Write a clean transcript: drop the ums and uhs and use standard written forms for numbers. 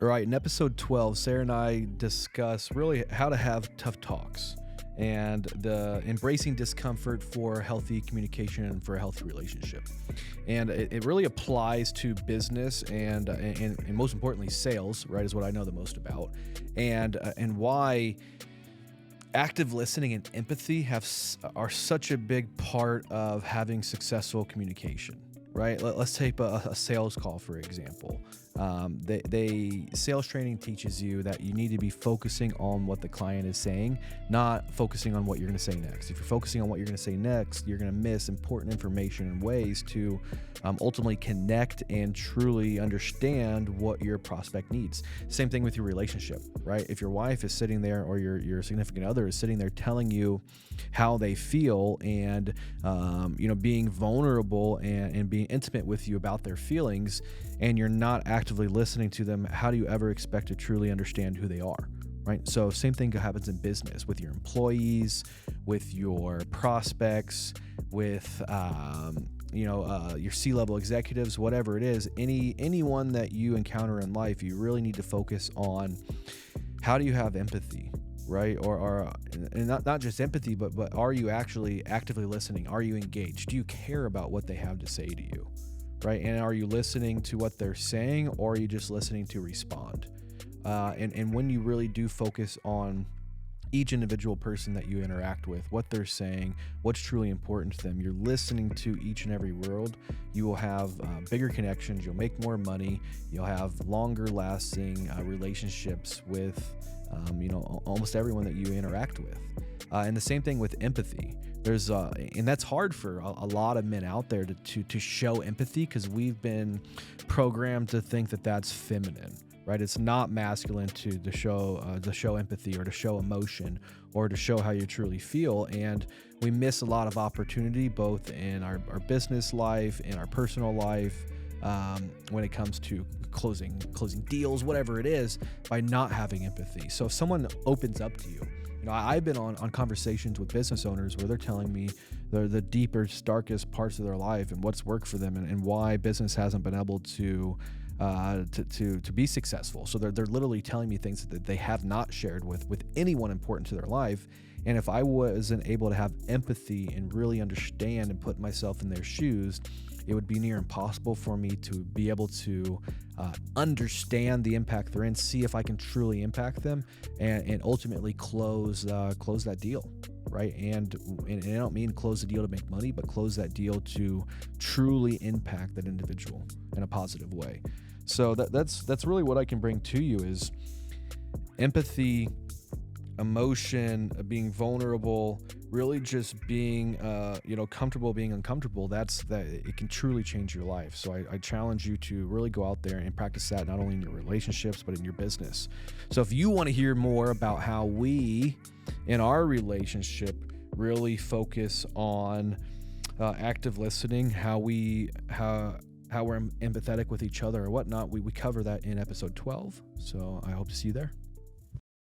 All right, in episode 12, Sarah and I discuss really how to have tough talks and the embracing discomfort for healthy communication and for a healthy relationship. And it really applies to business and most importantly, sales, right, is what I know the most about. And why active listening and empathy are such a big part of having successful communication, right? Let's take a sales call, for example. Sales training teaches you that you need to be focusing on what the client is saying, not focusing on what you're going to say next. If you're focusing on what you're going to say next, you're going to miss important information and ways to ultimately connect and truly understand what your prospect needs. Same thing with your relationship, right? If your wife is sitting there, or your significant other is sitting there telling you how they feel and being vulnerable and being intimate with you about their feelings, and you're not actively listening to them, how do you ever expect to truly understand who they are? Right. So same thing happens in business with your employees, with your prospects, with your C-level executives, whatever it is. Anyone that you encounter in life, you really need to focus on how do you have empathy, right? Or and not just empathy, but are you actually actively listening? Are you engaged? Do you care about what they have to say to you? Right? And are you listening to what they're saying, or are you just listening to respond? And when you really do focus on each individual person that you interact with, what they're saying, what's truly important to them, you're listening to each and every word, you will have bigger connections, you'll make more money, you'll have longer lasting relationships with almost everyone that you interact with. And the same thing with empathy. And that's hard for a lot of men out there to show empathy, because we've been programmed to think that that's feminine, right? It's not masculine to show empathy or to show emotion or to show how you truly feel. And we miss a lot of opportunity both in our business life, in our personal life, when it comes to closing deals, whatever it is, by not having empathy. So if someone opens up to you, I've been on conversations with business owners where they're telling me the deepest, darkest parts of their life and what's worked for them, and why business hasn't been able to be successful. So they're literally telling me things that they have not shared with anyone important to their life. And if I wasn't able to have empathy and really understand and put myself in their shoes, it would be near impossible for me to be able to understand the impact they're in, see if I can truly impact them, and ultimately close that deal, right? And I don't mean close the deal to make money, but close that deal to truly impact that individual in a positive way. So that's really what I can bring to you is empathy, emotion, being vulnerable, really just being comfortable being uncomfortable. It can truly change your life. So I challenge you to really go out there and practice that, not only in your relationships but in your business. So if you want to hear more about how we in our relationship really focus on active listening, how we're empathetic with each other or whatnot, we cover that in episode 12. So I hope to see you there.